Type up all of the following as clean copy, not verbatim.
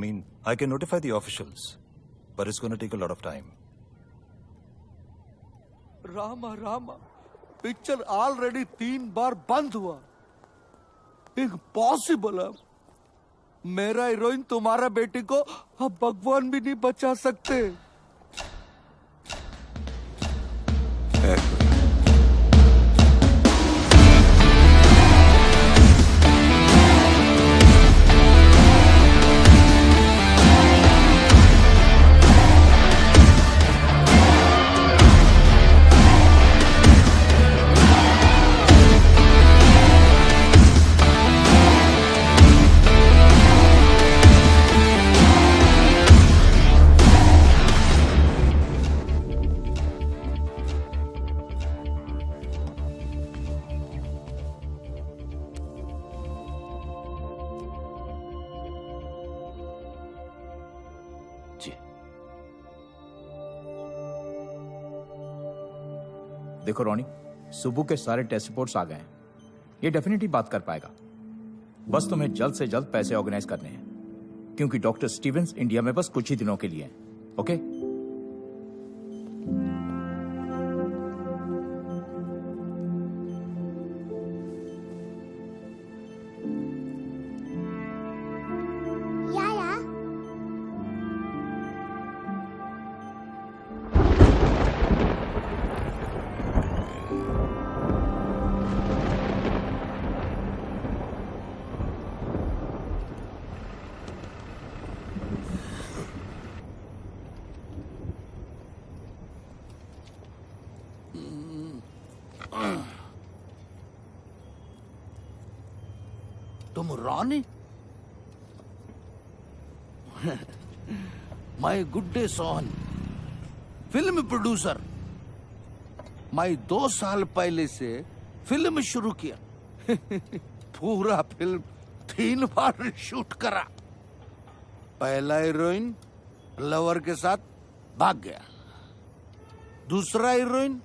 mean, I can notify the officials, but it's going to take a lot of time. Rama picture already 3 बार बंद हुआ। Impossible है। मेरा heroine तुम्हारा बेटी को अब भगवान भी नहीं बचा सकते। देखो रोनी, सुबह के सारे टेस्ट रिपोर्ट्स आ गए हैं। ये डेफिनेटली बात कर पाएगा। बस तुम्हें जल्द से जल्द पैसे ऑर्गेनाइज करने हैं, क्योंकि डॉक्टर स्टीवेंस इंडिया में बस कुछ ही दिनों के लिए हैं। ओके? तुम Rani? My good day Sohan, film producer. मैं 2 साल पहले से फिल्म शुरू किया। पूरा फिल्म 3 बार शूट करा। पहला हीरोइन लवर के साथ भाग गया। दूसरा हीरोइन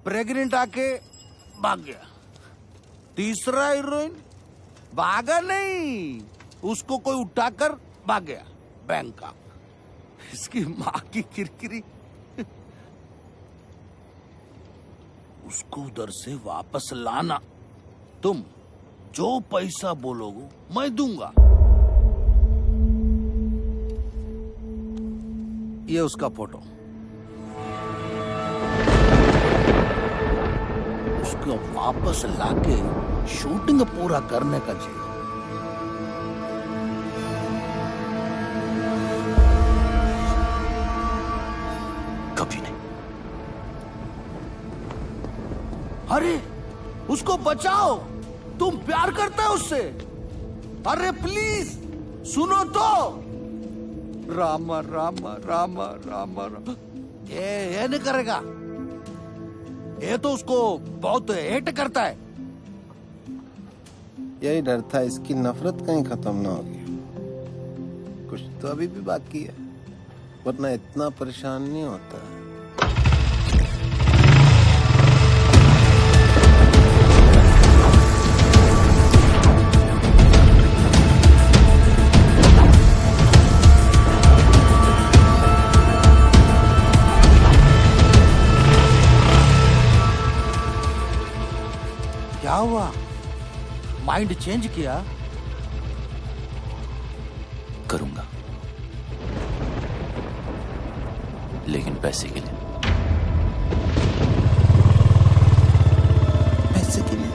प्रेग्नेंट आके भाग गया। तीसरा हीरोइन भागा नहीं, उसको कोई उठाकर भाग गया बैंकॉक। इसकी माँ की किरकिरी। उसको उधर से वापस लाना। तुम जो पैसा बोलोगे मैं दूंगा। ये उसका फोटो। उसको वापस लाके शूटिंग पूरा करने का चाहिए। कभी नहीं। अरे उसको बचाओ, तुम प्यार करते हो उससे। अरे प्लीज सुनो तो। रामा रामा रामा रामा रामा। ये नहीं करेगा। ये तो उसको बहुत हेट करता है। यही डर था, इसकी नफरत कहीं खत्म ना होगी। कुछ तो अभी भी बाकी है, वरना इतना परेशान नहीं होता। क्या हुआ? माइंड चेंज किया? करूंगा, लेकिन पैसे के लिए। पैसे के लिए?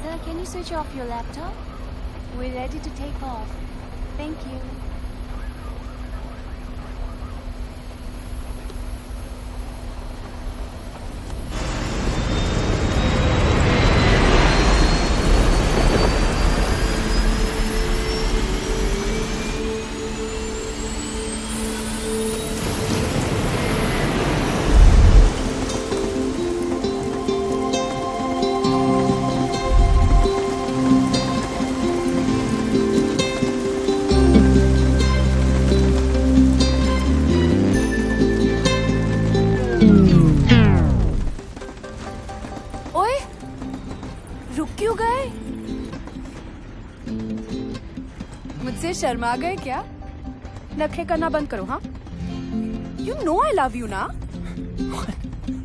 Sir, can you switch off your laptop? We're ready to take off. Thank you. ओए, रुक क्यों गए? मुझसे शर्मा गए क्या? नखरे करना बंद करो, हाँ? You know I love you ना?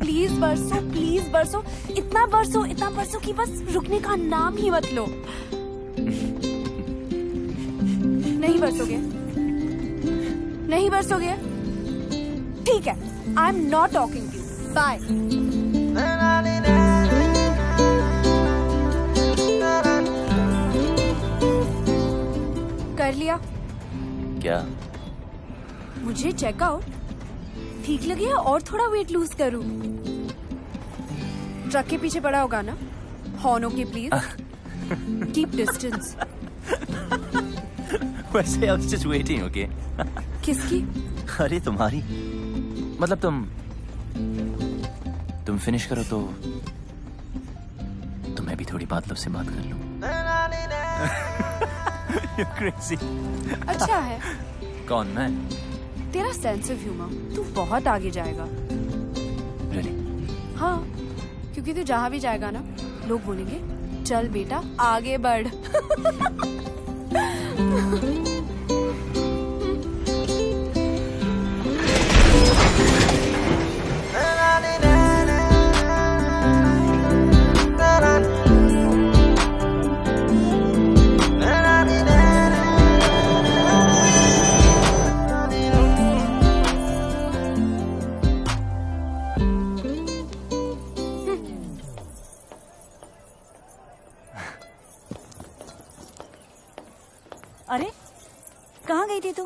प्लीज बरसो, इतना बरसो कि बस रुकने का नाम ही मत लो। नहीं बरसोगे? ठीक है, I am not talking to you, bye. कर लिया क्या? मुझे चेकआउट ठीक लगे या और थोड़ा वेट लूज करूं? ट्रक के पीछे पड़ा होगा ना? हॉर्न के प्लीज कीप डिस्टेंस। वैसे I was just waiting, okay? किसकी? अरे तुम्हारी, मतलब तुम फिनिश करो तो मैं भी थोड़ी बादलों से बात कर लूं। You're crazy. अच्छा है। कौन, मैं? तेरा सेंस ऑफ ह्यूमर तू बहुत आगे जाएगा। Really? हाँ, क्योंकि तू जहाँ भी जाएगा ना, लोग बोलेंगे चल बेटा आगे बढ़। अरे कहाँ गई थी तू?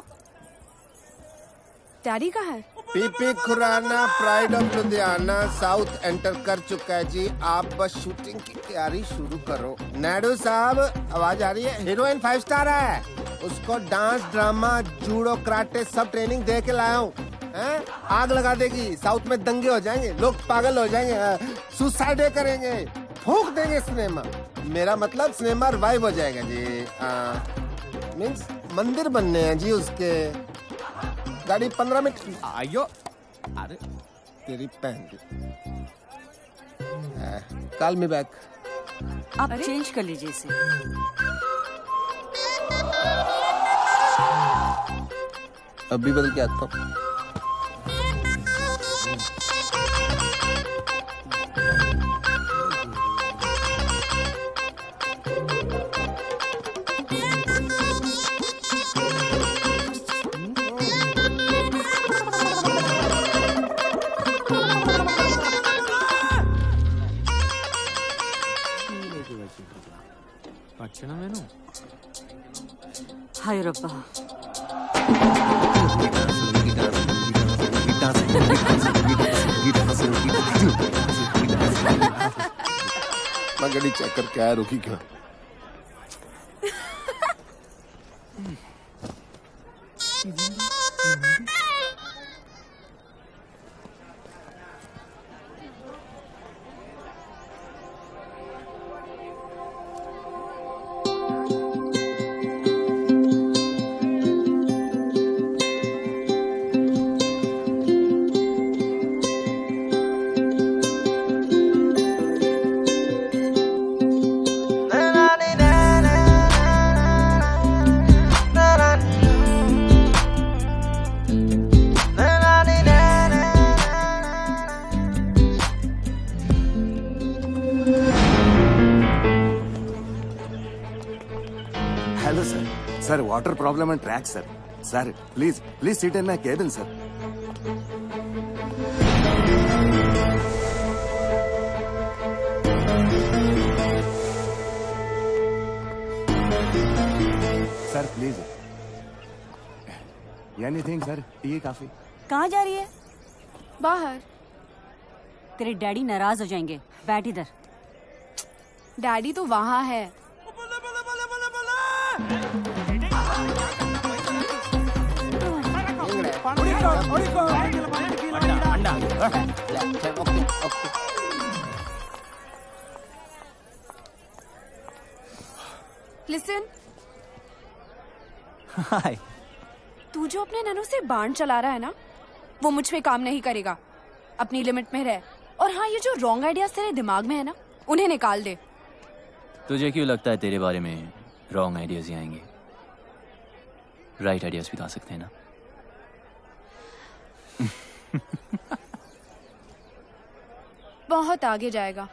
डैडी कहाँ है? PP Khurana pride of Ludhiana south enter कर चुका है जी। आप बस शूटिंग की तैयारी शुरू करो। नायडू साहब आवाज आ रही है? हीरोइन 5 स्टार है, उसको डांस ड्रामा जूडो कराटे सब ट्रेनिंग दे के लाया हूँ। आग लगा देगी, साउथ में दंगे हो जाएंगे, लोग पागल हो जाएंगे, सुसाइड करेंगे, फूंक देंगे सिनेमा। मेरा मतलब सिनेमा रिवाइव हो जाएगा जी। मीन्स मंदिर बनने हैं जी उसके। गाड़ी 15 मिनट। आयो, अरे तेरी पहन कॉल मी बैक। आप चेंज कर लीजिए इसे। अभी बदल के आता हूँ। हाय रब्बा, मैं गाड़ी चेक करके आया, रुकी क्यों? Hello, sir. Sir, water problem and track, sir. Sir, please sit in my cabin, sir. Sir, please. Anything, sir? Tea, coffee? कहाँ जा रही है? बाहर। तेरे डैडी नाराज हो जाएंगे, बैठ इधर। डैडी तो वहाँ है। लिसन, हाय। तू जो अपने ननू से बाण चला रहा है ना, वो मुझ पे काम नहीं करेगा। अपनी लिमिट में रह। और हाँ, ये जो रॉन्ग आइडियाज तेरे दिमाग में है ना, उन्हें निकाल दे। तुझे क्यों लगता है तेरे बारे में रॉन्ग आइडियाज ही आएंगे? राइट आइडियाज भी तो आ सकते हैं ना। बहुत आगे जाएगा।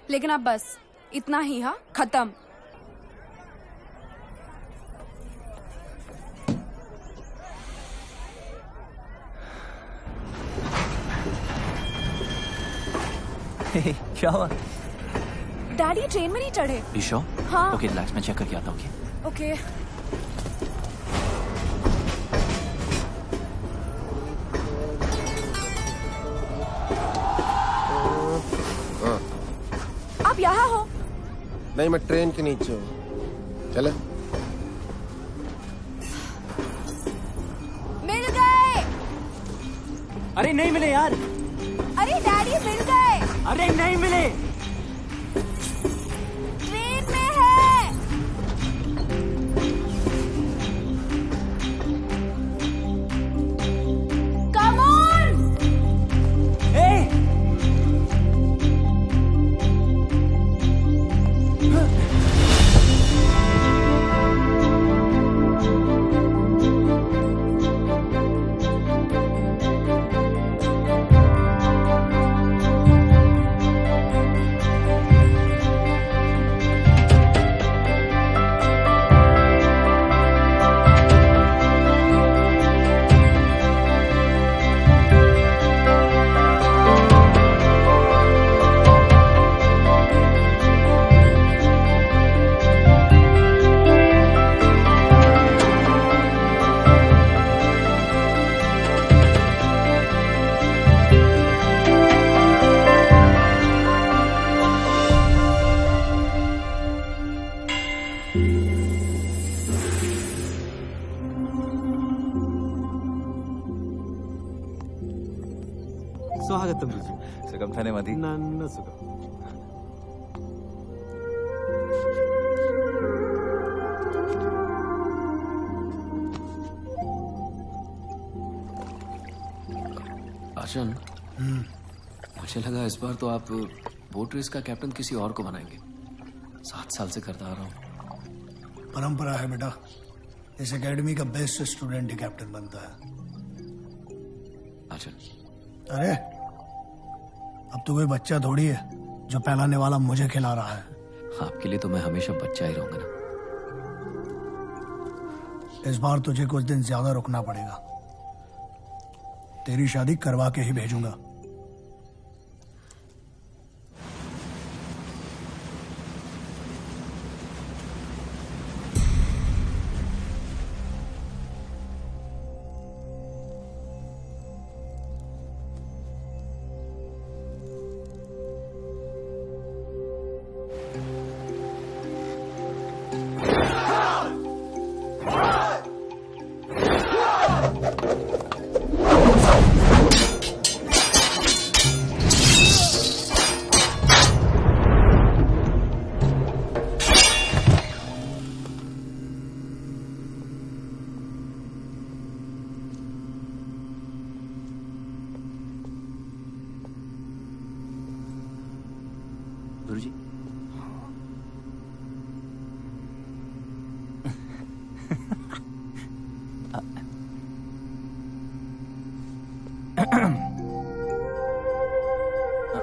लेकिन अब बस इतना ही, हाँ, खत्म। क्या हुआ? डैडी ट्रेन में नहीं चढ़े। ईशो? हाँ। ओके रिलैक्स, मैं चेक करके आता हूँ। ओके। आप यहाँ हो? नहीं, मैं ट्रेन के नीचे हूँ। चले। मिल गए। अरे नहीं मिले यार। अरे डैडी मिल गए। अरे नहीं मिले। ट्रेन में है। Come on. स्वागतम रुचि. सुगम थाने मधी. ನನ್ನ ಸುಗಮ. आशन, मुझे लगा इस बार तो आप बोट रेस का कैप्टन किसी और को बनाएंगे. 7 साल से करता आ रहा हूँ. परंपरा है बेटा. इस एकेडमी का बेस्ट स्टूडेंट ही कैप्टन बनता है. आशन, अरे अब तो कोई बच्चा थोड़ी है जो पहलाने वाला मुझे खिला रहा है. आपके लिए तो मैं हमेशा बच्चा ही रहूंगा ना. इस बार तुझे कुछ दिन ज्यादा रुकना पड़ेगा. तेरी शादी करवा के ही भेजूंगा. गुरुजी.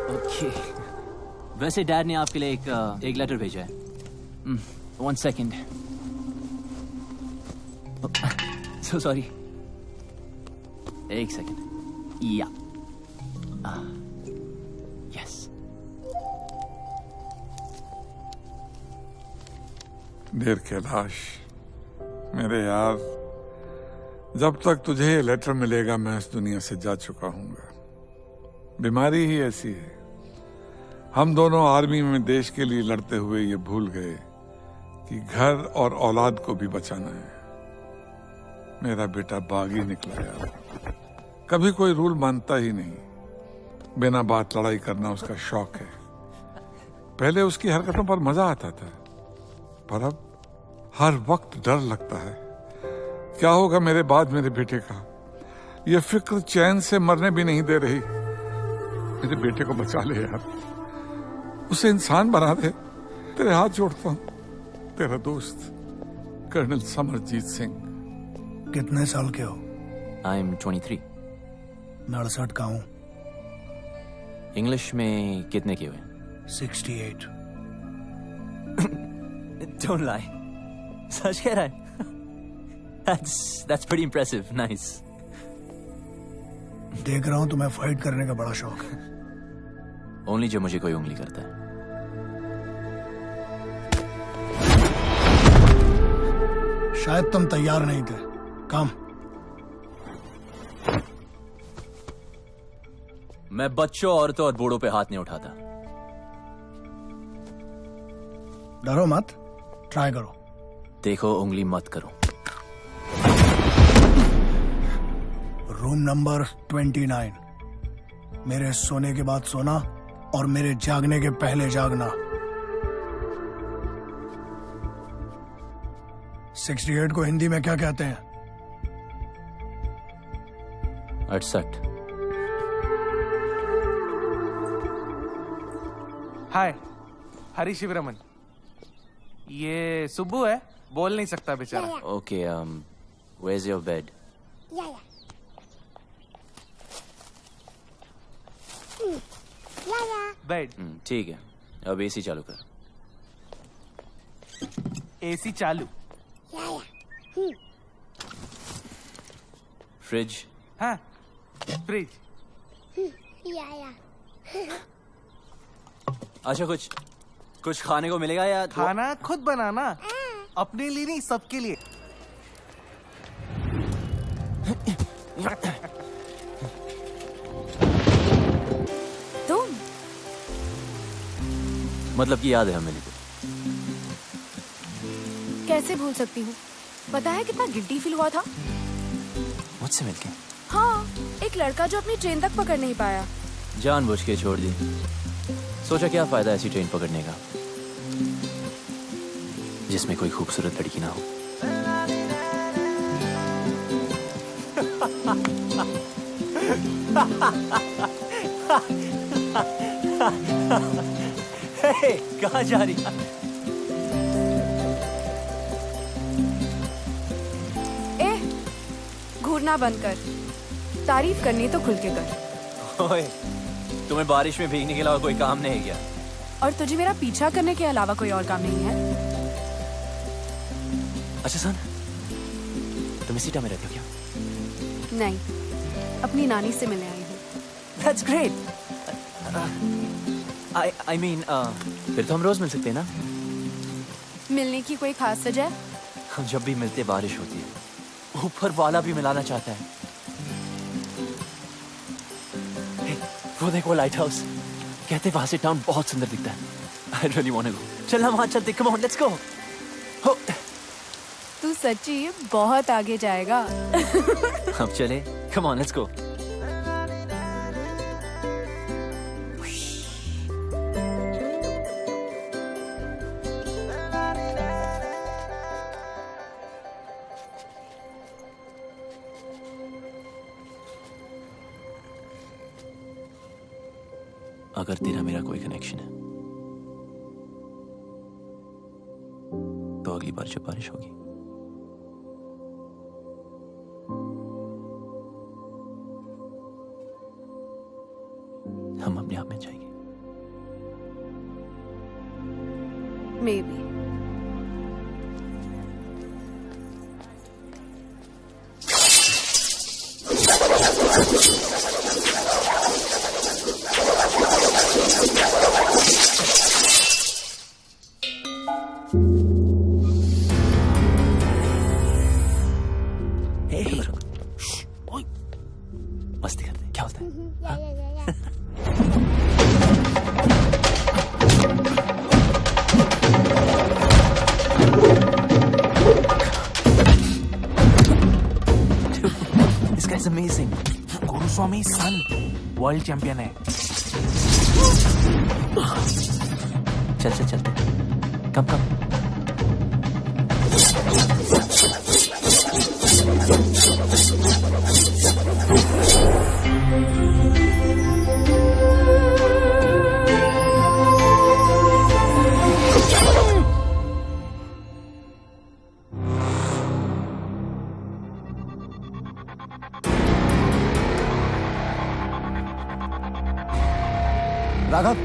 ओके. वैसे डैड ने आपके लिए एक लेटर भेजा है. 1 सेकेंड. So sorry. 1 सेकेंड. या. यस. देर कैलाश, मेरे यार, जब तक तुझे ये लेटर मिलेगा मैं इस दुनिया से जा चुका हूंगा. बीमारी ही ऐसी है. हम दोनों आर्मी में देश के लिए लड़ते हुए ये भूल गए कि घर और औलाद को भी बचाना है. मेरा बेटा बागी निकला यार. कभी कोई रूल मानता ही नहीं. बिना बात लड़ाई करना उसका शौक है. पहले उसकी हरकतों पर मजा आता था, पर अब हर वक्त डर लगता है. क्या होगा मेरे बाद मेरे बेटे का. ये फिक्र चैन से मरने भी नहीं दे रही. मेरे बेटे को बचा ले यार, उसे इंसान बना दे। तेरे हाथ जोड़ता हूँ। तेरा दोस्त कर्नल समरजीत सिंह। कितने साल के हो? I am 23। 69 का हूँ। इंग्लिश में कितने के हुए? 68। Don't lie. सच कह रहा है? That's pretty impressive. Nice. देख रहा हूँ तुम्हें फाइट करने का बड़ा शौक है। Only जब मुझे कोई उंगली करता है। शायद तुम तैयार नहीं थे। कम। मैं बच्चों, औरतों और बूढ़ों पे हाथ नहीं उठाता। डरो मत, ट्राई करो। देखो, उंगली मत करो। Room number 29। मेरे सोने के बाद सोना और मेरे जागने के पहले जागना। 68 को हिंदी में क्या कहते हैं? 68। हाय, हरी शिवरमन। ये सुब्बू है, बोल नहीं सकता बेचारा। Okay, where's your bed? Bed. ठीक है, अब एसी चालू कर। एसी चालू। फ्रिज। हाँ, फ्रिज। अच्छा, कुछ खाने को मिलेगा या खाना खुद बनाना, अपने लिए नहीं, सबके लिए। तुम मतलब कि याद है हमें? कैसे भूल सकती हूँ? पता है कितना गिल्टी फील हुआ था मुझसे मिलके? हाँ, एक लड़का जो अपनी ट्रेन तक पकड़ नहीं पाया। जानबूझ के छोड़ दी। सोचा क्या फायदा ऐसी ट्रेन पकड़ने का जिसमें कोई खूबसूरत लड़की ना हो। कहाँ जा रही? घूरना बंद कर। तारीफ करनी तो खुल के कर। ओए, तुम्हें बारिश में भीगने के अलावा कोई काम नहीं है क्या? और तुझे मेरा पीछा करने के अलावा कोई और काम नहीं है? अच्छा सुन, तुम इसी टाइम में रहते हो क्या? नहीं, अपनी नानी से मिलने आई हूँ। That's great. I mean, फिर तो हम रोज मिल सकते हैं ना? मिलने की कोई खास वजह? हम जब भी मिलते बारिश होती है, ऊपर वाला भी मिलाना चाहता है। Hey, वो देखो लाइट हाउस, कहते वहां से टाउन बहुत सुंदर दिखता है। I really want to go. चल हम वहां चलते, come on, let's go. हो। तू सच्ची बहुत आगे जाएगा। अब चले, come on, let's go. अगर तेरा मेरा कोई कनेक्शन है तो अगली बार जब बारिश होगी हम अपने आप में जाएंगे। Maybe. मस्ती करते हैं, क्या होता है? This guy's amazing. Guruswamy son world champion है। चल चलते, कम राघव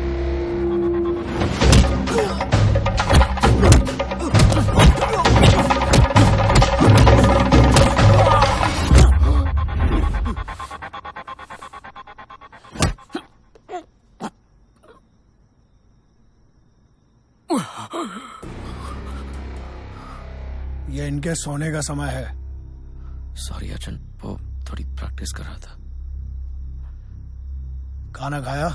ये इनके सोने का समय है। सॉरी अर्जुन, वो थोड़ी प्रैक्टिस कर रहा था। खाना खाया?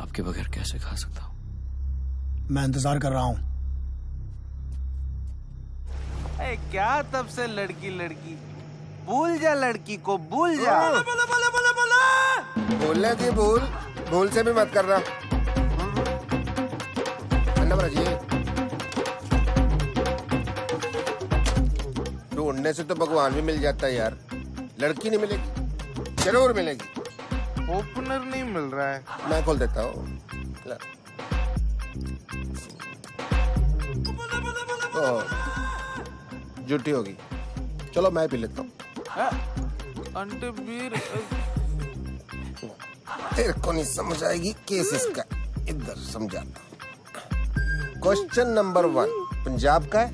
आपके बगैर कैसे खा सकता हूँ? मैं इंतजार कर रहा हूँ। क्या तब से लड़की लड़की, भूल जा लड़की को, भूल जा। बोलने की भूल से भी मत करना। नंबर जी, ढूंढने से तो भगवान भी मिल जाता है यार, लड़की नहीं मिलेगी, जरूर मिलेगी। ओपनर नहीं मिल रहा है। मैं खोल देता हूँ। झूठी होगी, चलो मैं पी लेता हूँ। अंटे बीर तेरे को नहीं समझ आएगी केस इसका, इधर समझाता हूँ। क्वेश्चन नंबर 1 पंजाब का है,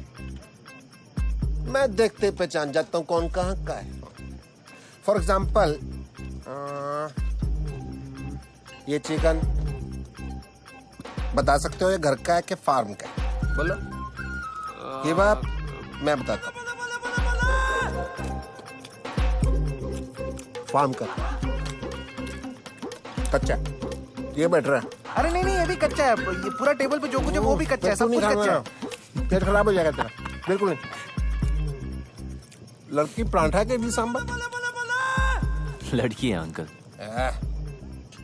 मैं देखते पहचान जाता हूँ कौन कहाँ का है। फॉर एग्जाम्पल ये चिकन बता सकते हो ये घर का है कि फार्म का है? बोलो। ये बात मैं बताता हूँ, फार्म का कच्चा, ये बैठ रहा है। अरे नहीं ये भी कच्चा है, ये पूरा टेबल पे जो कुछ है वो भी कच्चा है, सब कुछ कच्चा है। पेट खराब हो जाएगा तेरा, बिल्कुल नहीं। लड़की परांठा के भी सांबर, लड़की है अंकल।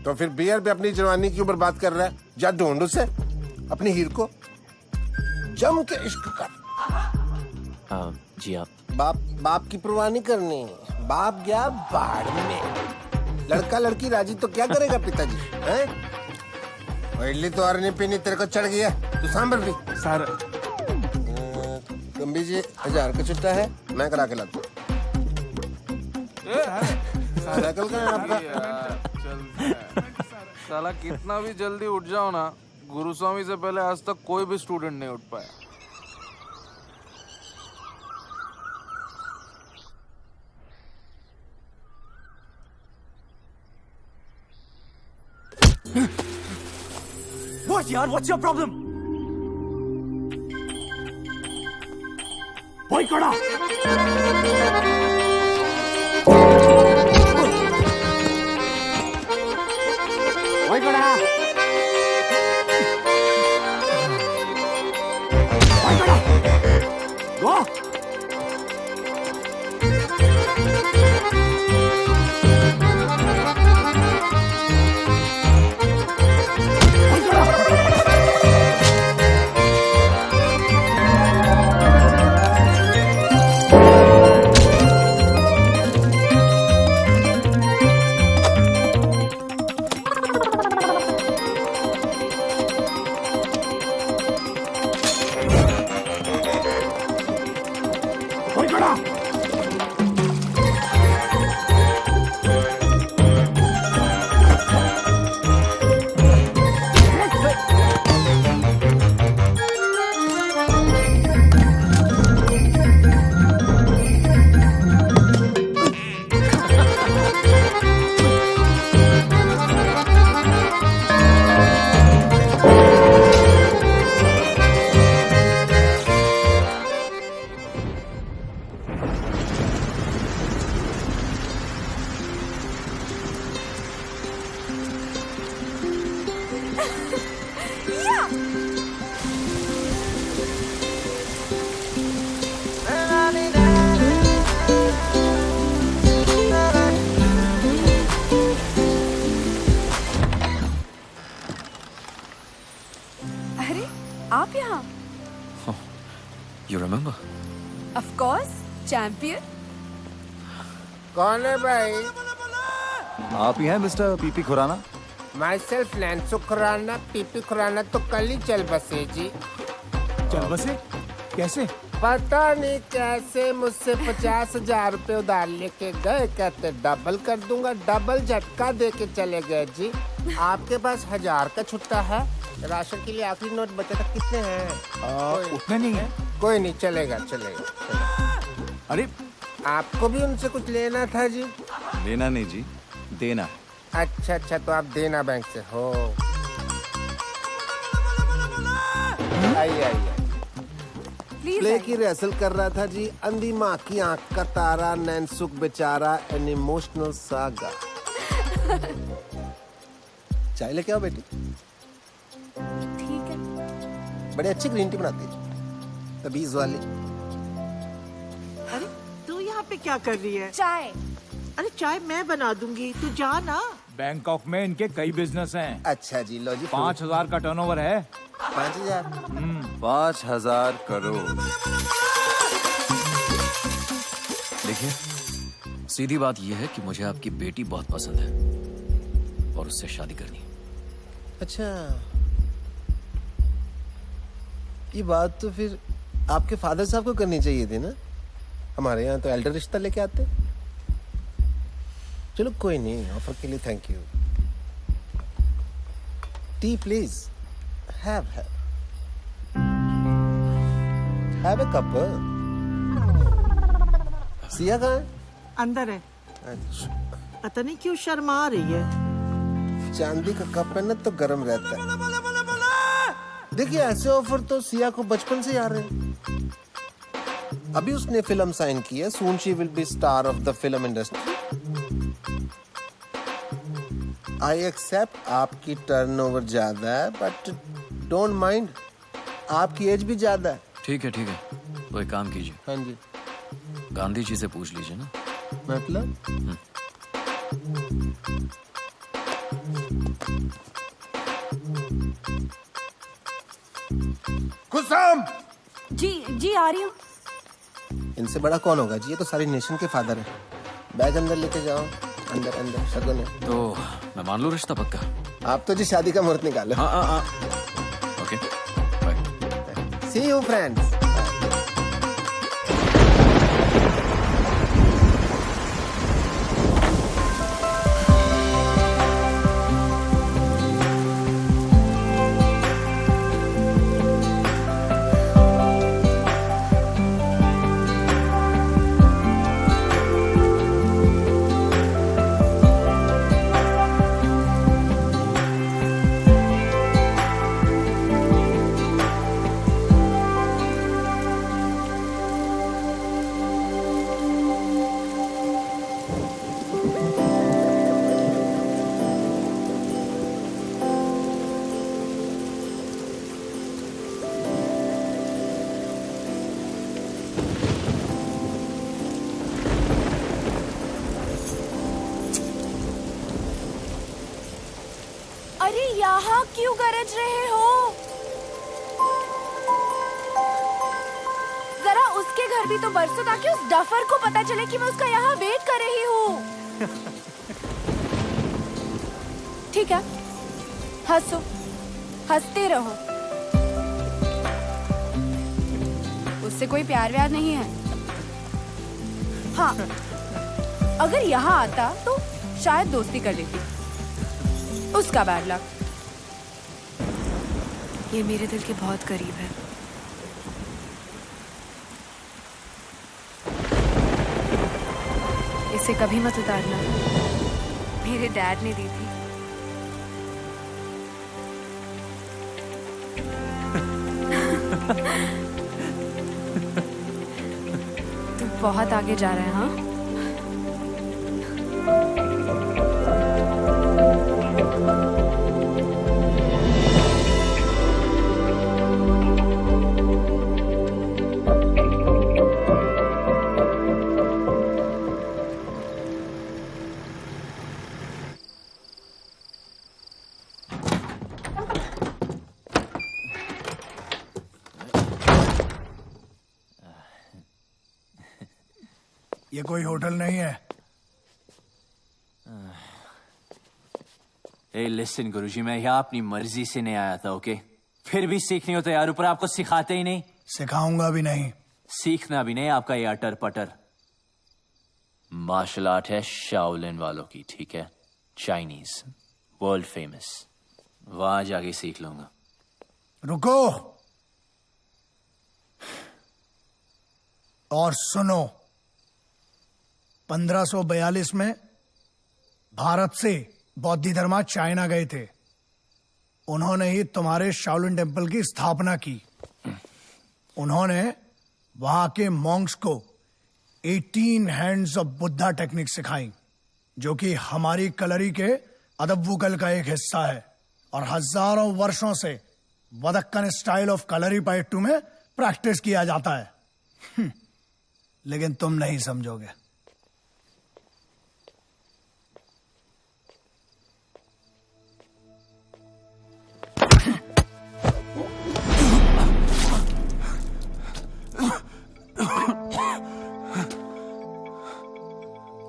तो फिर बियर पे अपनी जवानी की ऊपर बात कर रहा है, जा ढूंढ उसे अपनी हीर को, जम के इश्क कर। जी आप बाप की परवाह नहीं करनी, बाप गया बाढ़ में, लड़का लड़की राजी तो क्या करेगा पिताजी हैं? इडली तो और नहीं पीनी, तेरे को चढ़ गया, तू सांबर भी। सर गंभी जी 1000 का चुट्टा है, मैं करा के लाता हूँ। साइकिल का है आपका? साला कितना भी जल्दी उठ जाओ ना, गुरुस्वामी से पहले आज तक कोई भी स्टूडेंट नहीं उठ पाया। What यार? What's your problem? वही कड़ा। वही कड़ा। वही कड़ा। गो। आप यहाँ? You remember? Of course, champion. कौन है भाई? आप ही हैं मिस्टर पीपी खुराना? Myself नैन्सो खुराना, पीपी खुराना तो कल ही चल बसे जी। चल बसे? कैसे? पता नहीं कैसे मुझसे 50,000 रुपए उधार लेके गए, कहते डबल कर दूंगा, डबल झटका दे के चले गए जी। आपके पास 1000 का छुट्टा है? राशन के लिए आखिरी नोट बचा था, कितने हैं? उतने नहीं है। कोई नहीं, चलेगा चलेगा। अरे आपको भी उनसे कुछ लेना था जी? लेना नहीं जी, देना। अच्छा अच्छा, तो आप देना बैंक से हो। आइए आइए। प्ले की रिहर्सल कर रहा था जी। अंधी माँ की आंख का तारा, नैनसुख बेचारा, एन इमोशनल सागा। चाय लेके आओ बेटी। ठीक है। बड़ी अच्छी ग्रीन टी बनाती है, तबीज वाली। अरे तू यहाँ पे क्या कर रही है? चाय। अरे चाय मैं बना दूंगी, तू जा ना। बैंकॉक में इनके कई बिजनेस हैं। अच्छा जी, लो जी। 5,000 का टर्नओवर है। 5,000? 5,000 करोड़। देखिए, सीधी बात यह है कि मुझे आपकी बेटी बहुत पसंद है और उससे शादी करनी है। अच्छा, ये बात तो फिर आपके फादर साहब को करनी चाहिए थी ना। हमारे यहाँ तो एल्डर रिश्ता लेके आते। चलो कोई नहीं, ऑफर के लिए thank you. T please. Have a cup. Siya कहाँ है? अंदर है। अच्छा, पता नहीं क्यों शर्मा रही है। चांदी का कप है ना तो गर्म रहता है। देखिए, ऐसे ऑफर तो सिया को बचपन से आ रहे हैं। अभी उसने फिल्म साइन की है, soon she will be star of the film industry. I accept आपकी टर्नओवर ज्यादा है, बट डोंट माइंड, आपकी एज भी ज्यादा है। ठीक है ठीक है, तो एक काम कीजिए। हाँ जी। गांधी जी से पूछ लीजिए ना। मतलब? कुसुम! जी आ रही हूँ। इनसे बड़ा कौन होगा जी, ये तो सारी नेशन के फादर है। बैग अंदर लेके जाओ। अंदर अंदर शगुन है। तो मैं मान लूं रिश्ता पक्का? आप तो जी शादी का मुहूर्त निकालो। हाँ। Okay, bye. See you friends. अरे यहाँ क्यों गरज रहे हो? जरा उसके घर भी तो बरसो ताकि उस डफर को पता चले कि मैं उसका यहाँ वेट कर रही हूँ। ठीक है, हंसो, हंसते रहो। उससे कोई प्यार व्यार नहीं है। हाँ, अगर यहाँ आता तो शायद दोस्ती कर लेती। उसका बैड लक। ये मेरे दिल के बहुत करीब है। इसे कभी मत उतारना, मेरे डैड ने दी थी। तू बहुत आगे जा रहा है। हाँ, ये कोई होटल नहीं है। ए लिसन गुरुजी, मैं यहाँ अपनी मर्जी से नहीं आया था, ओके? फिर भी सीखनी हो तो यार, ऊपर आपको सिखाते ही नहीं। सिखाऊंगा भी नहीं। सीखना भी नहीं आपका ये अटर पटर। मार्शल आर्ट है शाओलिन वालों की, ठीक है? Chinese, world famous. वहां जाके सीख लूंगा। रुको और सुनो। 1542 में भारत से बौद्ध धर्मा चाइना गए थे। उन्होंने ही तुम्हारे शाओलिन टेम्पल की स्थापना की। उन्होंने वहां के मॉन्क्स को 18 हैंड्स ऑफ बुद्धा टेक्निक सिखाई, जो कि हमारी कलरी के अदब्बुकल का एक हिस्सा है और हजारों वर्षों से वदक्कन स्टाइल ऑफ कलरी पाइट्टू में प्रैक्टिस किया जाता है। लेकिन तुम नहीं समझोगे।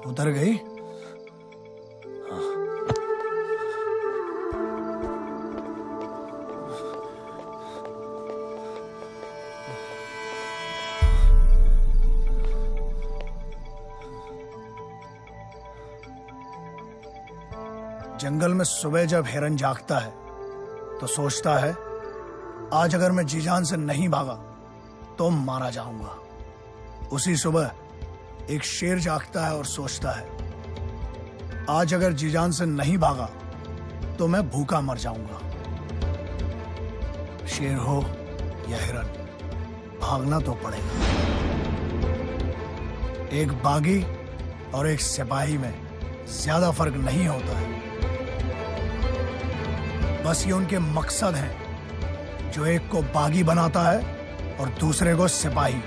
उतर गई? जंगल में सुबह जब हिरन जागता है तो सोचता है, आज अगर मैं जी जान से नहीं भागा तो मारा जाऊंगा। उसी सुबह एक शेर जागता है और सोचता है, आज अगर जी जान से नहीं भागा तो मैं भूखा मर जाऊंगा। शेर हो या हिरन, भागना तो पड़ेगा। एक बागी और एक सिपाही में ज्यादा फर्क नहीं होता है। बस ये उनके मकसद हैं, जो एक को बागी बनाता है और दूसरे को सिपाही।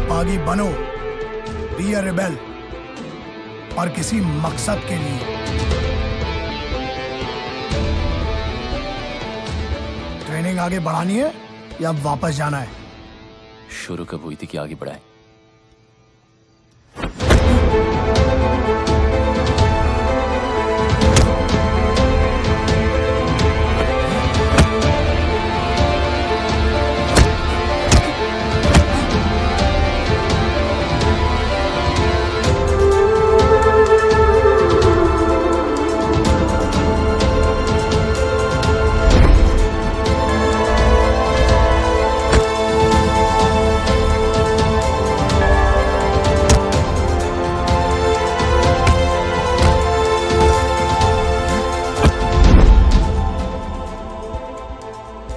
बागी बनो, बी अ रिबेल, पर किसी मकसद के लिए। ट्रेनिंग आगे बढ़ानी है या वापस जाना है? शुरू कब हुई थी कि आगे बढ़ाए?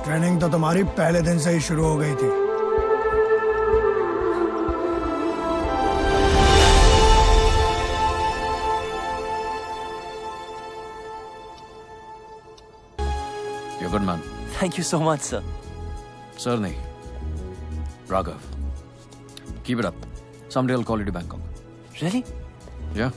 ट्रेनिंग तो तुम्हारी पहले दिन से ही शुरू हो गई थी। You're good, man. Thank you so much, sir. Sir, nahi. Raghav. Keep it up. Someday I'll call you to Bangkok. Really? Yeah.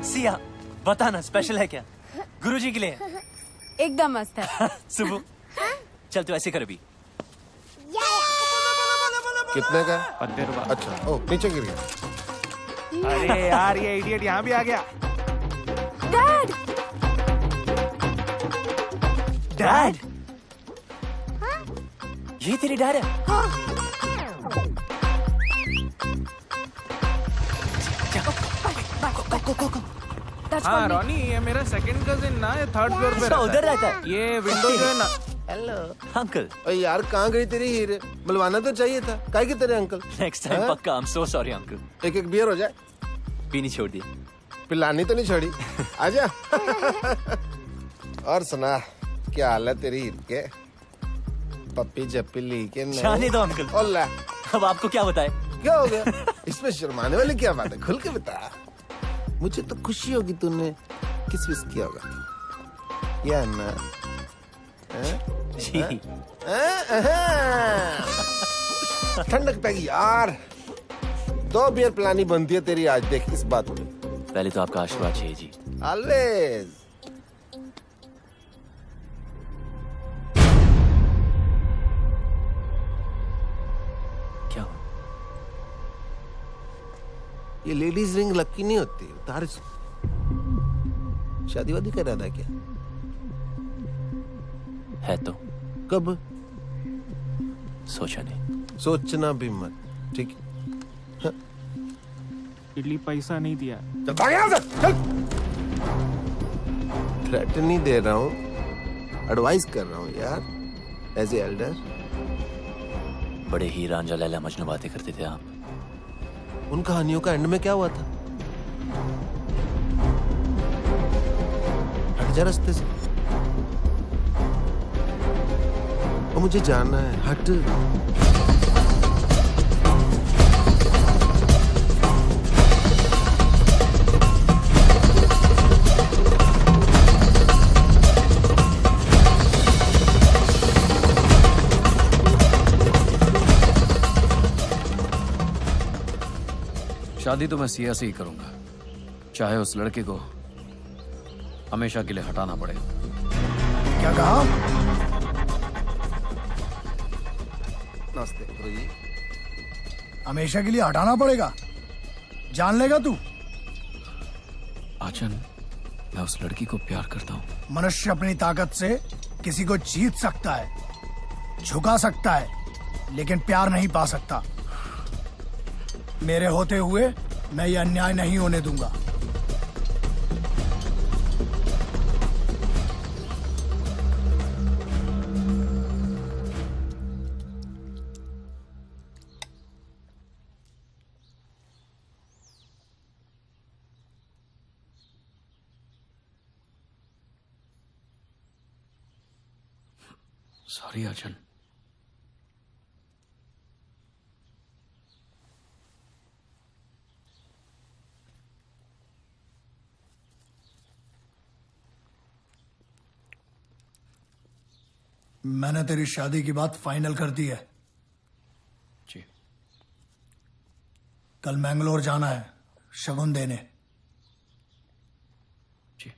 Siya, बताना स्पेशल है क्या? गुरुजी के लिए? एकदम मस्त है। सुबह चल तू ऐसे कर अभी। कितने का? 50 रुपए। अच्छा, ओ नीचे गिर गया। अरे यार, ये इडियट यहाँ भी आ गया। डैड! डैड? ये तेरी डैड है? हाँ रॉनी, ये मेरा सेकंड कजिन ना, ये थर्ड फ्लोर पे उधर रहता है। ये विंडो जो है ना। Hello uncle. अरे यार, कहाँ गई तेरी हीरे? बुलवाना तो चाहिए था। काहे की तेरे अंकल? नेक्स्ट टाइम पक्का। I am so sorry uncle. एक बियर हो जाए। पीनी छोड़ दी। पिलानी तो नहीं छोड़ी। आजा। और सुना, क्या हाल है तेरी हीर के? पप्पी जप्पी ली के नहीं? जाने दो अंकल। ओला, अब आपको क्या बताए? क्या हो गया? इसमें शर्माने वाली क्या बात है? खुल के बता। मुझे तो खुशी होगी तूने किस विस किया होगा। या ना? जी। ठंडक पैगी यार। 2 बियर पिलानी बनती है तेरी आज, देख इस बात में। पहले तो आपका आशीर्वाद चाहिए जी। ऑलवेज। क्या ये लेडीज रिंग लकी नहीं होती, उतार इसे। शादी वादी कर रहा था क्या? है तो कब? सोचा नहीं। सोचना भी मत, ठीक है? हाँ। इडली पैसा नहीं दिया। चल भाग यहाँ से, चल। थ्रेट नहीं दे रहा हूँ, एडवाइस कर रहा हूँ यार, एज ए एल्डर। बड़े ही रांझा लैला मजनू बातें करते थे आप। उन कहानियों का एंड में क्या हुआ था? हट जा रास्ते से, और मुझे जाना है, हट। शादी तो मैं सिया से ही करूंगा, चाहे उस लड़के को हमेशा के लिए हटाना पड़े। क्या कहा? नमस्ते गुरुजी। हमेशा के लिए हटाना पड़ेगा? जान लेगा तू? आचन, मैं उस लड़की को प्यार करता हूँ। मनुष्य अपनी ताकत से किसी को जीत सकता है, झुका सकता है, लेकिन प्यार नहीं पा सकता। मेरे होते हुए मैं ये अन्याय नहीं होने दूंगा। सॉरी आचन। मैंने तेरी शादी की बात फाइनल कर दी है। जी। कल मैंगलोर जाना है शगुन देने। जी।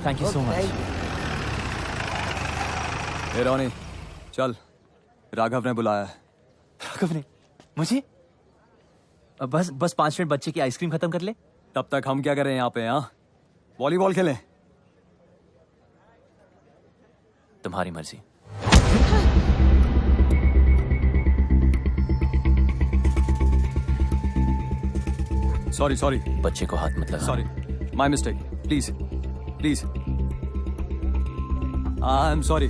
Thank you so much. ए रोनी, चल, राघव ने बुलाया है। राघव ने? मुझे? बस 5 मिनट बच्चे की आइसक्रीम खत्म कर ले। तब तक हम क्या करें यहाँ पे? हाँ, वॉलीबॉल खेलें। तुम्हारी मर्जी। सॉरी। बच्चे को हाथ मत लगा। Sorry, my mistake. Please. I am sorry.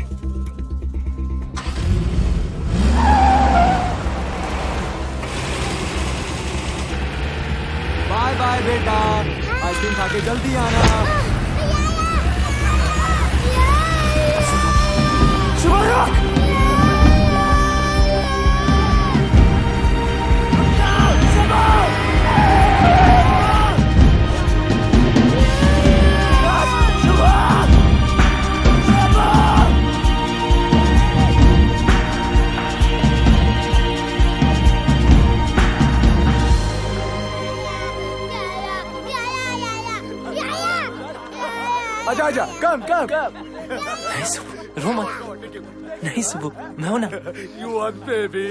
Bye बेटा, आइसक्रीम खा के जल्दी आना। आजा आजा कम कम नहीं सुबह, रो मत। नहीं सुबह, मैं हूं ना। यू वांट बेबी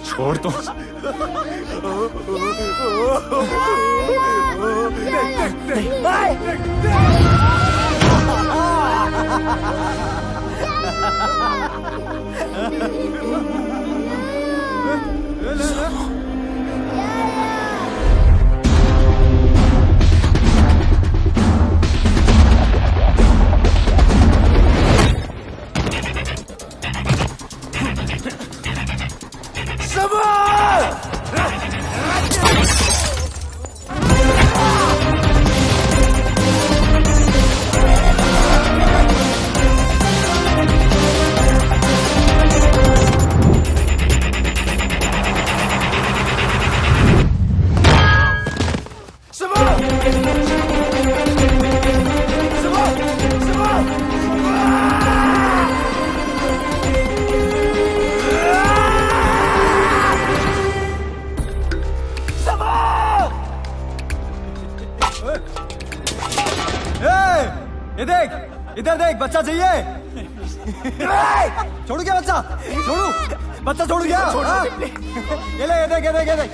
छोड़ दो। ये देख, इधर देख, बच्चा चाहिए। छोड़ू क्या बच्चा? छोड़ू, बच्चा छोड़ गया। हाँ? ये ले, ये देख, ये देख, ये देख।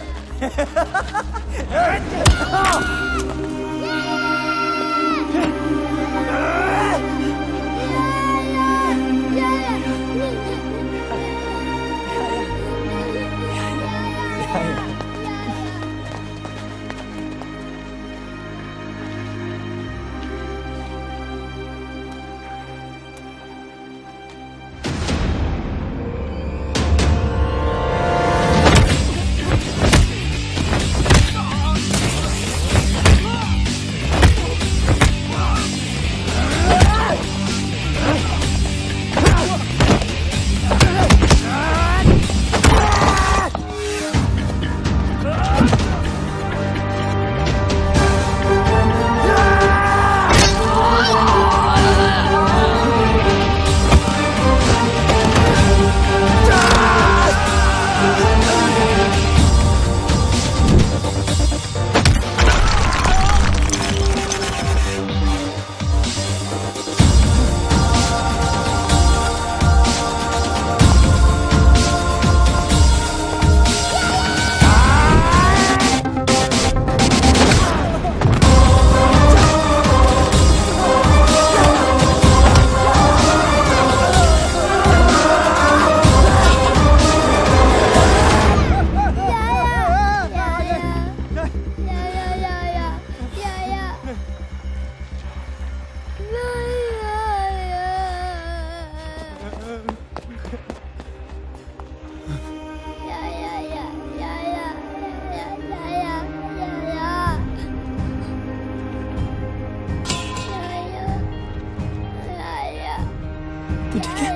तू ठीक है?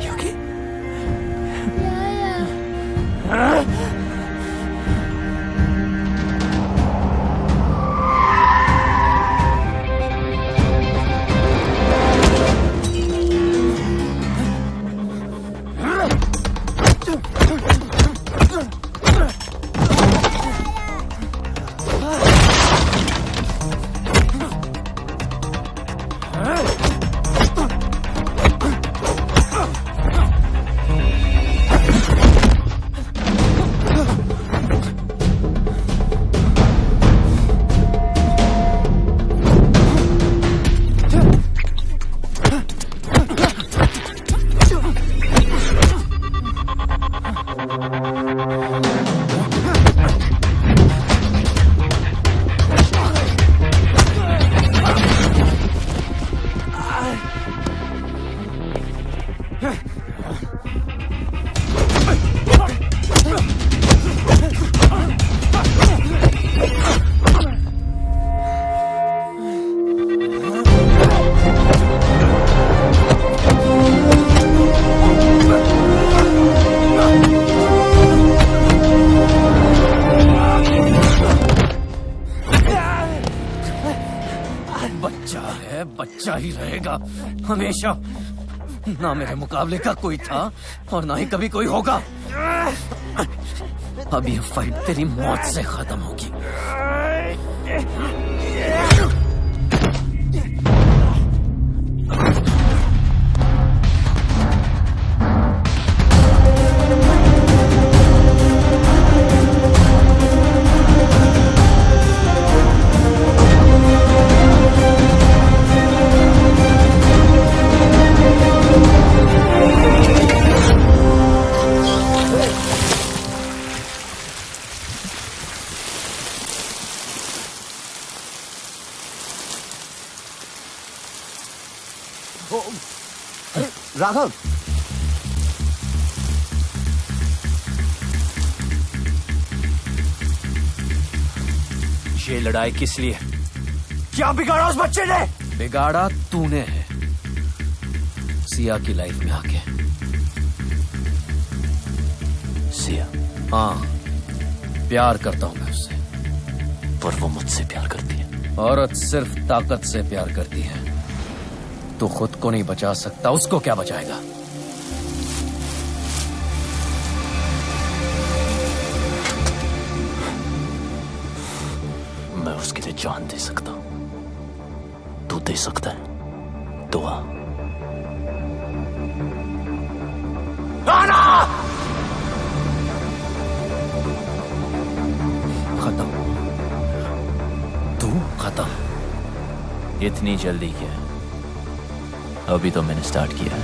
You okay? बच्चा ही रहेगा हमेशा। ना मेरे मुकाबले का कोई था और ना ही कभी कोई होगा। अब ये फाइट तेरी मौत से खत्म होगी। राघव, ये लड़ाई किस लिए? क्या बिगाड़ा उस बच्चे ने? बिगाड़ा तूने है, सिया की लाइफ में आके। सिया? हाँ, प्यार करता हूं मैं उससे। पर वो मुझसे प्यार करती है। औरत सिर्फ ताकत से प्यार करती है। तू खुद को नहीं बचा सकता, उसको क्या बचाएगा? मैं उसके लिए जान दे सकता हूं। तू दे सकता है दुआ? खत्म। तू खत्म। इतनी जल्दी क्या? अभी तो मैंने स्टार्ट किया है।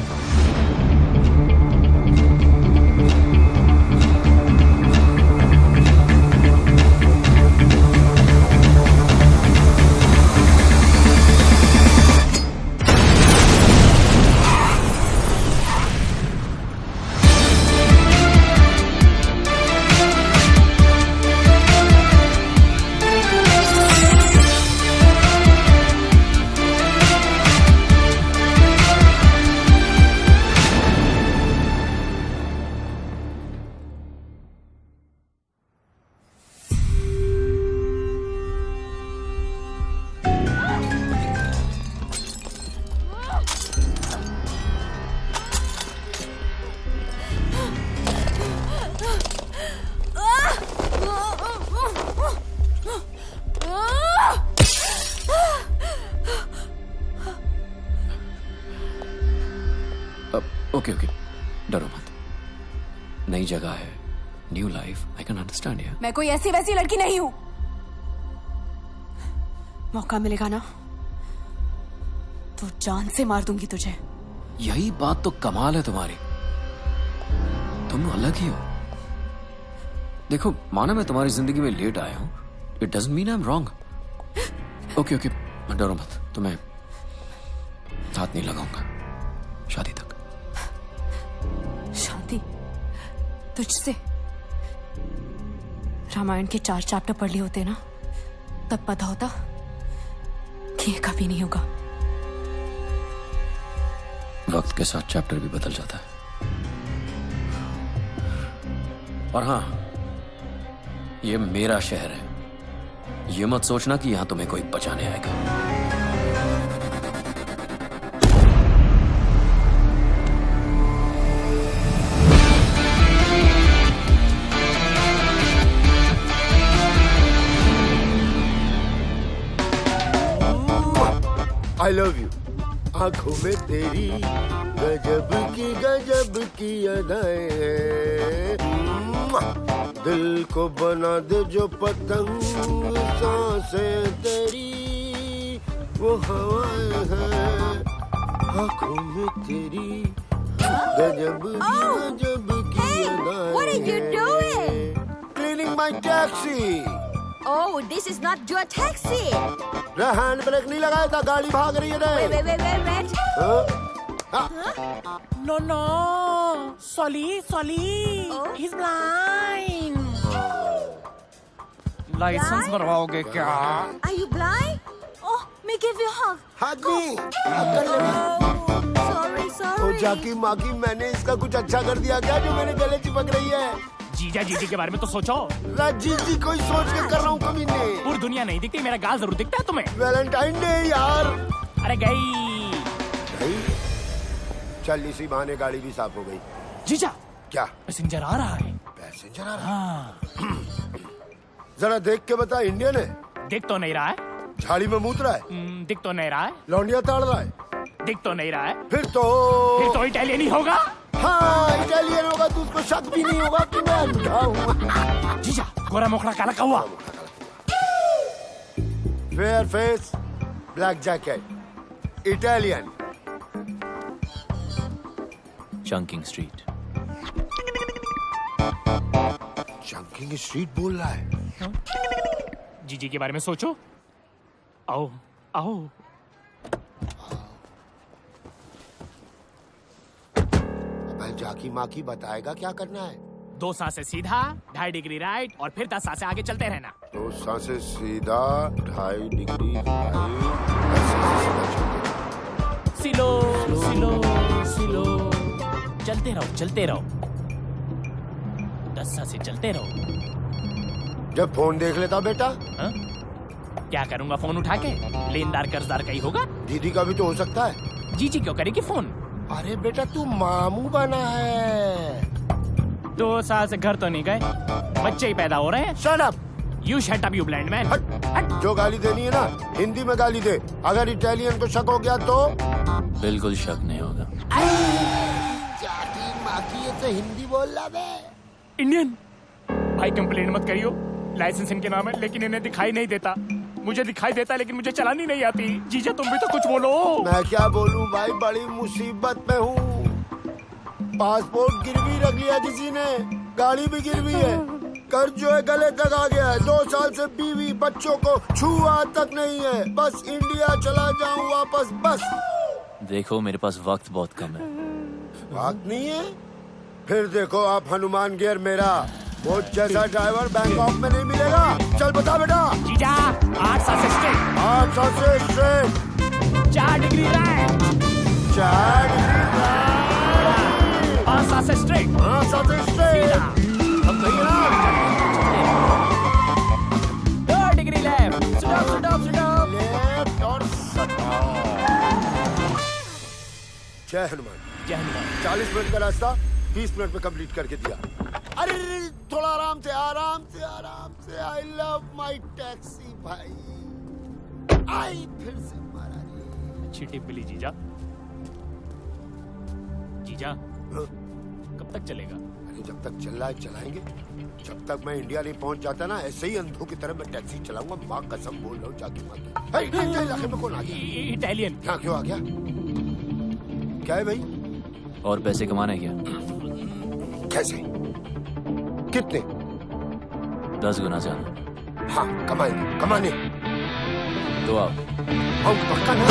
ओके ओके, डरो मत। नई जगह है, new life, I can understand यार। मैं कोई ऐसी वैसी लड़की नहीं हूं। मौका मिलेगा ना तो जान से मार दूंगी तुझे। यही बात तो कमाल है तुम्हारी, तुम अलग ही हो। देखो, माना मैं तुम्हारी जिंदगी में लेट आया हूं, it doesn't mean I am wrong. Okay okay, डरो मत, तुम्हें हाथ नहीं लगाऊंगा शादी तक। शांति तुझसे? रामायण के 4 चैप्टर पढ़ लिए होते ना, तब पता होता कि ये कभी नहीं होगा। वक्त के साथ चैप्टर भी बदल जाता है। और हाँ, ये मेरा शहर है, ये मत सोचना कि यहां तुम्हें कोई बचाने आएगा। I love you. आंखों में तेरी गजब की अदाएं हैं। दिल को बना दे जो पतंग, सांसें तेरी वो हवाएं हैं। आंखों में तेरी गजब की अदाएं। What are you doing? Cleaning my taxi. Oh, this is not your taxi. Hand brake नहीं लगाया था, गाड़ी भाग रही है। Wait. No. Sorry. He's blind. License बनवाओगे क्या? Are you blind? Oh, may give you a hug. Hug me. Sorry. ओ जाकी माकी, मैंने इसका कुछ अच्छा कर दिया क्या जो मेरे गले चिपक रही है? जीजा के बारे में तो सोचो। जी कोई सोच के कर रहा हूँ कमीने। पूरी दुनिया नहीं दिखती, मेरा गाल जरूर दिखता है तुम्हें। वैलेंटाइन डे यार। अरे गई। चल इसी बहाने गाड़ी भी साफ हो गई। जीजा, क्या पैसेंजर आ रहा है? पैसेंजर आ रहा है? जरा देख के बता, इंडियन है? दिख तो नहीं रहा है। झाड़ी में मूत रहा है। दिख तो नहीं रहा है। लौंडिया ताड़ रहा है। दिख तो नहीं रहा है। फिर तो इटालियन ही होगा। हाँ इटालियन होगा तो उसको शक भी नहीं होगा कि मैं अंधा हूँ। जीजा गोरा मोखड़ा काला कौवा। Fair face, black jacket, Italian. Chunking street. Chunking street बोल रहा है। जीजी के बारे में सोचो। आओ आओ। अब जाकी माँ की बताएगा क्या करना है। 2 सांसें सीधा, 2.5 डिग्री राइट और फिर 10 सांसें आगे चलते रहना। 2 सांसें सीधा, 2.5 डिग्री राइट, 10 सांसें सीधा चलते। सिलो सिलो सिलो। चलते रहो चलते रहो। 10 सांसें चलते रहो। जब फोन देख लेता बेटा। हा? क्या करूंगा फोन उठा के? लेनदार कर्जदार का ही होगा। दीदी का भी तो हो सकता है। जीजी क्यों करेगी फोन? अरे बेटा तू मामू बना है। 2 साल से घर तो नहीं गए, बच्चे ही पैदा हो रहे हैं। Shut up! You shut up, you blind man. हट। जो गाली देनी है ना हिंदी में गाली दे। अगर इटालियन को शक हो गया तो बिल्कुल शक नहीं होगा। ये तो हिंदी बोल रहा बे। इंडियन भाई कंप्लेंट मत करियो। लाइसेंस इनके नाम है लेकिन इन्हें दिखाई नहीं देता। मुझे दिखाई देता लेकिन मुझे चलानी नहीं आती। जीजा तुम भी तो कुछ बोलो। मैं क्या बोलूं भाई, बड़ी मुसीबत में हूँ। पासपोर्ट गिरवी रख लिया किसी ने, गाड़ी भी गिरवी है, कर्ज जो है गले तक आ गया है। 2 साल से बीवी बच्चों को छुआ तक नहीं है। बस इंडिया चला जाऊं वापस बस। देखो मेरे पास वक्त बहुत कम है। वक्त नहीं है? फिर देखो आप हनुमान गियर मेरा। वो जैसा ड्राइवर बैंकॉक में नहीं मिलेगा। चल बता बेटा। जीजा 8 सांसें स्ट्रेट। 8 सांसें straight. 4 degree right. 4 degree right. 5 सांसें स्ट्रेट। 5 सांसें स्ट्रेट। अब सही है ना? 2 डिग्री लेफ्ट। स्टॉप। लेफ्ट और जय हनुमान। जय हनुमान। 40 मिनट का रास्ता 20 मिनट में कंप्लीट करके दिया। अरे थोड़ा आराम से आराम से आराम से। आई लव माई टैक्सी भाई। आई फिर से मारा रे। अच्छी टिप मिली जीजा। जीजा कब तक चलेगा? अरे जब तक चल रहा है चलाएंगे। जब तक मैं इंडिया नहीं पहुंच जाता ना ऐसे ही अंधों की तरह मैं टैक्सी चलाऊंगा। माँ कसम बोल रहा हूँ जाके माँ की। इलाके में कौन आ गया? इटालियन। यहाँ क्यों आ गया? क्या है भाई? और पैसे कमाना है क्या? कैसे? कितने? 10 गुना ज्यादा। हाँ कमाएंगे, कमाने। तो आओ। पक्का ना?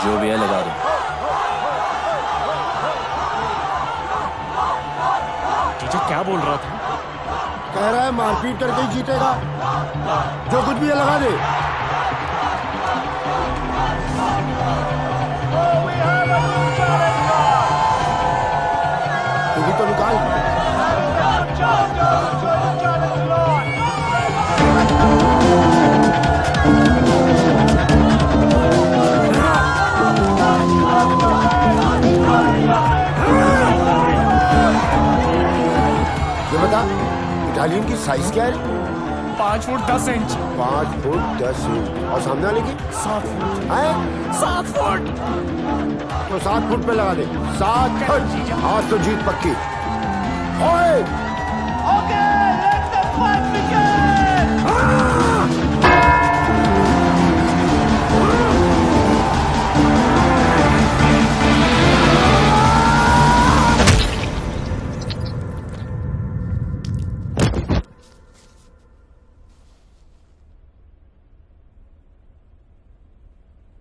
जो भी है लगा दो। जीजा क्या बोल रहा था? कह रहा है मारपीट करके ही जीतेगा। जो कुछ भी है लगा दे। तू भी तो निकाल। ये बता इटालियन की साइज क्या है? 5 फुट 10 इंच। 5 foot 10 inch. और सामने वाले की? 7 फुट। है? 7 फुट। तो 7 फुट पे लगा दे। 7 फुट। आज तो जीत पक्की। ओए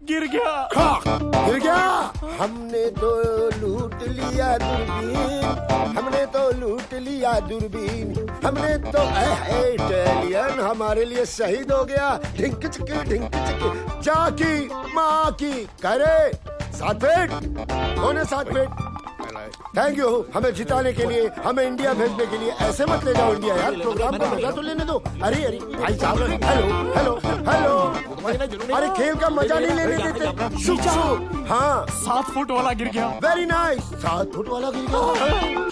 गिर गया। गिर गया। हमने तो लूट लिया दूरबीन, हमने तो लूट लिया दूरबीन, हमने तो इटालियन हमारे लिए शहीद हो गया। ढिंक चिक्की जाकी माँ की करे 7 फीट। कौन है 7 फीट? थैंक यू हमें जिताने के लिए, हमें इंडिया भेजने के लिए। ऐसे मत ले जाओ इंडिया यार, प्रोग्राम का मजा तो लेने दो। अरे अरे भाई साहब, हेलो हेलो हेलो, अरे खेल का मजा नहीं लेने देते। शुभ शुभ। हाँ 7 फुट वाला गिर गया। Very nice. 7 फुट वाला गिर गया।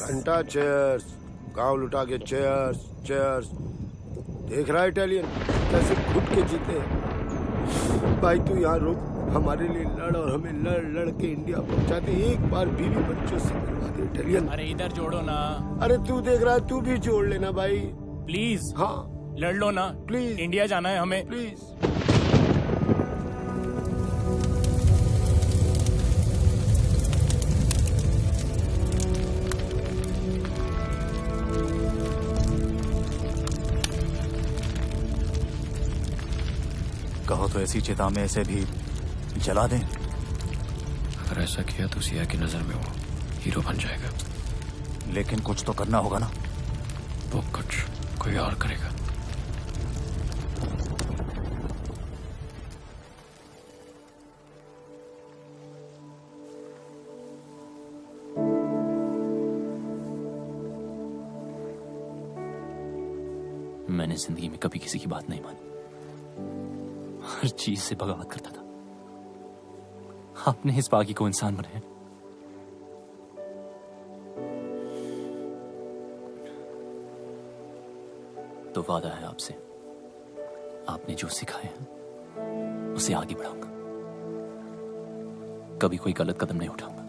घंटा चेयर्स, गांव लुटा के चेयर्स चेयर्स। देख रहा है इटालियन कैसे घुट के जीते। भाई तू यहाँ रुक, हमारे लिए लड़ और हमें लड़ लड़ के इंडिया पहुंचाते। एक बार बीवी बच्चों से करवा दे इटालियन। अरे इधर जोड़ो ना। अरे तू देख रहा है, तू भी जोड़ लेना भाई प्लीज। हाँ लड़ लो ना प्लीज। इंडिया जाना है हमें प्लीज। कहो तो ऐसी चिता में ऐसे भी जला दें। अगर ऐसा किया तो सिया की नजर में वो हीरो बन जाएगा। लेकिन कुछ तो करना होगा ना। वो कुछ कोई और करेगा। मैंने जिंदगी में कभी किसी की बात नहीं मानी, हर चीज से बगावत करता था। आपने इस बागी को इंसान बनाया। तो वादा है आपसे, आपने जो सिखाया है उसे आगे बढ़ाऊंगा। कभी कोई गलत कदम नहीं उठाऊंगा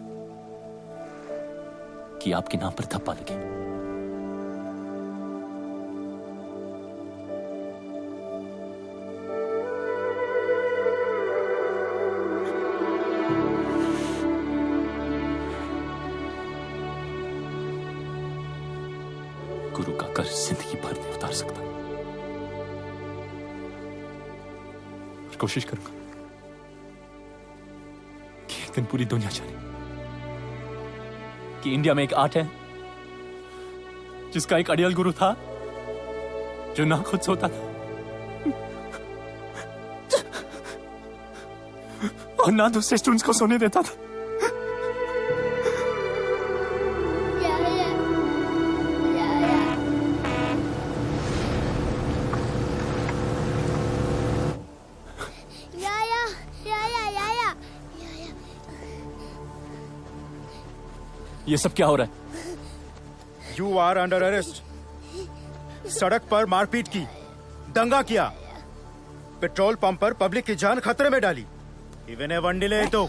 कि आपके नाम पर धब्बा लगे। गुरु का कर्ज जिंदगी भर नहीं उतार सकता। और कोशिश करूंगा कि एक दिन पूरी दुनिया जाने कि इंडिया में एक आर्ट है जिसका एक अड़ियल गुरु था जो ना खुद सोता था और ना दूसरे स्टूडेंट्स को सोने देता था। ये सब क्या हो रहा है? You are under arrest. सड़क पर मारपीट की, दंगा किया, पेट्रोल पंप पर पब्लिक की जान खतरे में डाली। इवन ए वंडिले तो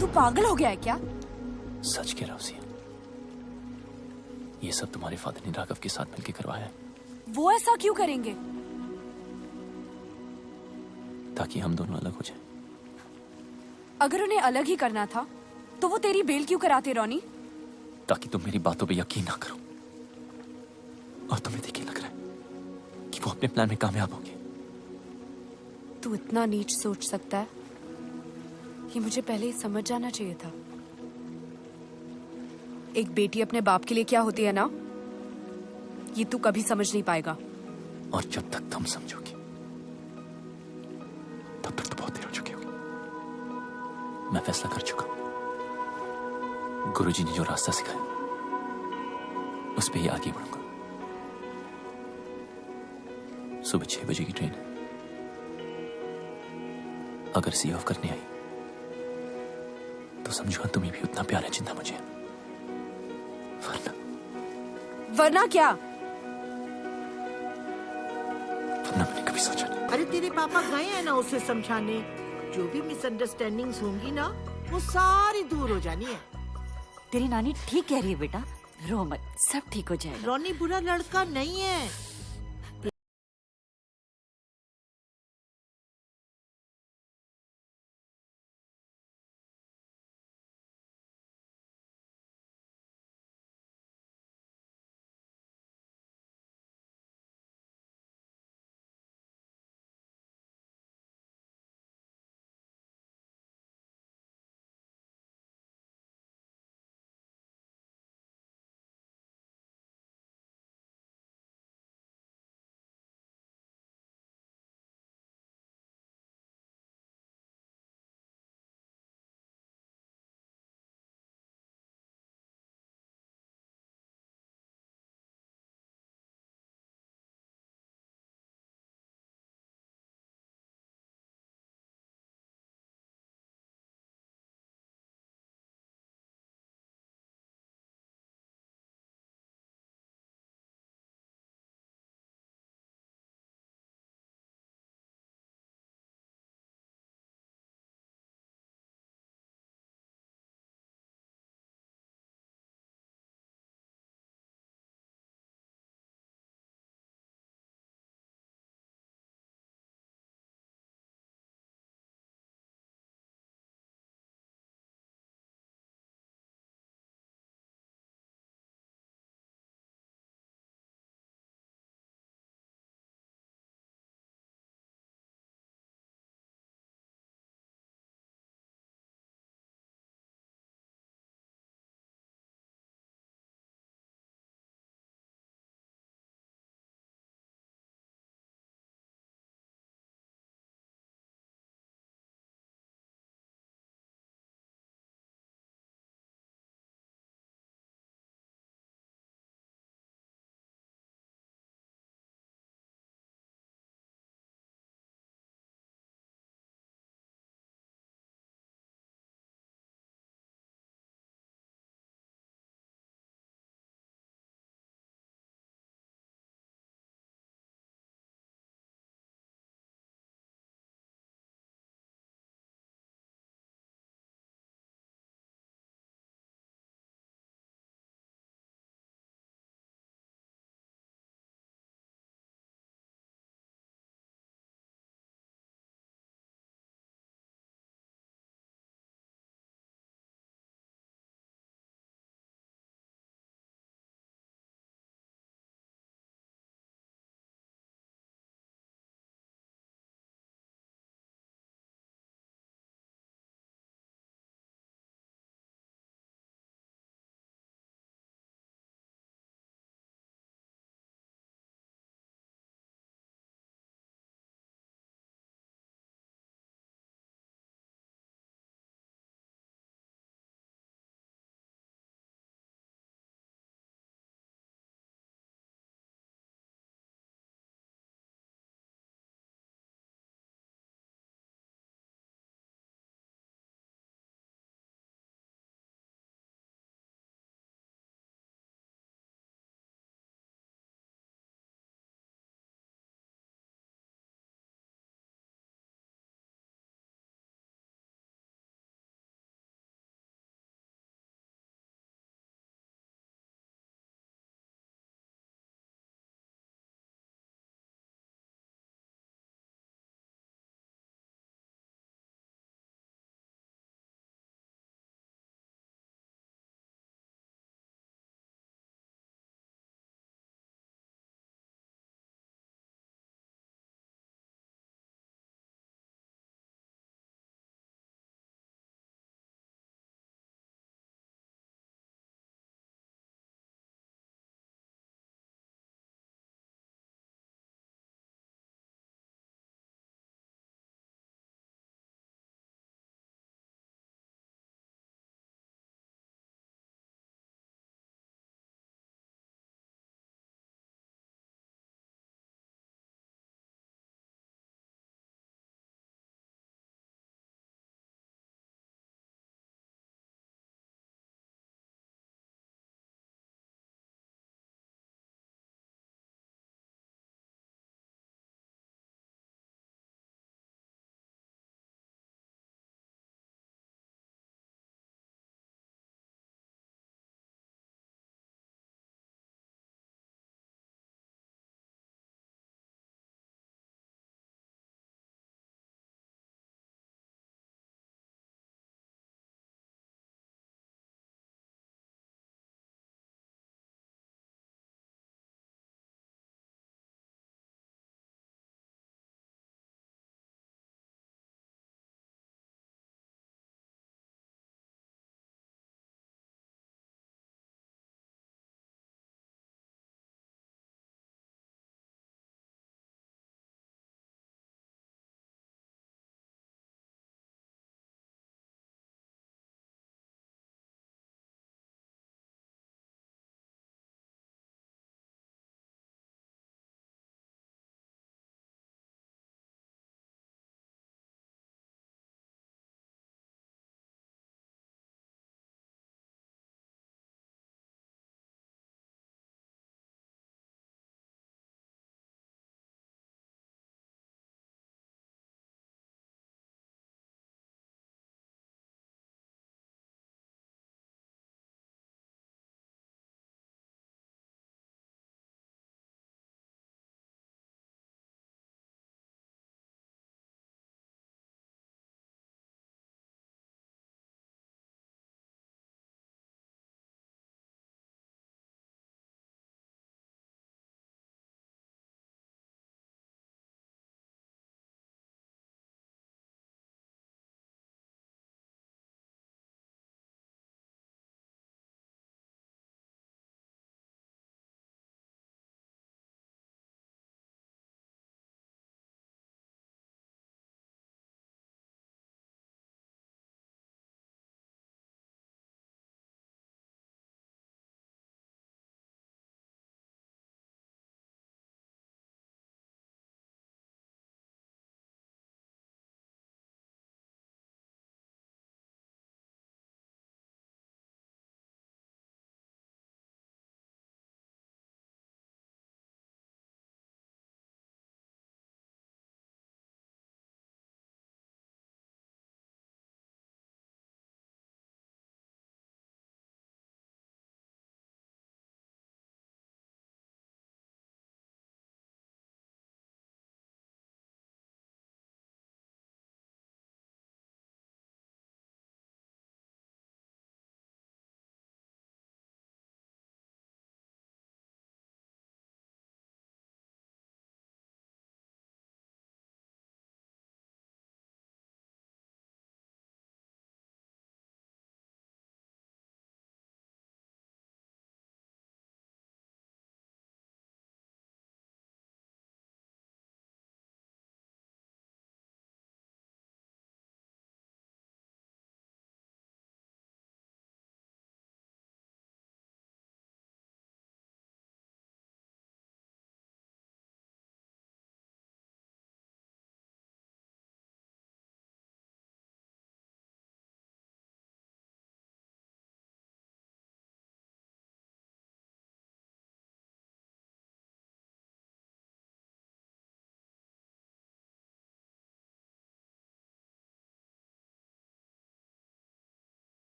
तू पागल हो गया है क्या? सच कह रहा हूं सिया, ये सब तुम्हारे फादर ने राघव के साथ मिलकर करवाया है। वो ऐसा क्यों करेंगे? ताकि हम दोनों अलग हो जाएं। अगर उन्हें अलग ही करना था तो वो तेरी बेल क्यों कराते रोनी? ताकि तुम मेरी बातों पे यकीन ना करो और तुम्हें देखिए लग रहा है कि वो अपने प्लान में कामयाब होंगे। तू इतना नीच सोच सकता है, ये मुझे पहले ही समझ जाना चाहिए था। एक बेटी अपने बाप के लिए क्या होती है ना, ये तू कभी समझ नहीं पाएगा। और जब तक तुम समझोगी तब तक तो बहुत देर हो चुकी होगी। मैं फैसला कर चुका हूं। गुरुजी ने जो रास्ता सिखाया उस पे ही आगे बढ़ूंगा। सुबह 6 बजे की ट्रेन है। अगर सी ऑफ करने आई तो समझो तुम्हें भी उतना प्यार है जितना मुझे है। वरना क्या? वरना मैंने कभी सोचा नहीं। अरे तेरे पापा गए हैं ना उसे समझाने। जो भी मिसअंडरस्टैंडिंग्स होंगी ना वो सारी दूर हो जानी है। तेरी नानी ठीक कह रही है बेटा, रो मत, सब ठीक हो जाएगा। रोनी बुरा लड़का नहीं है।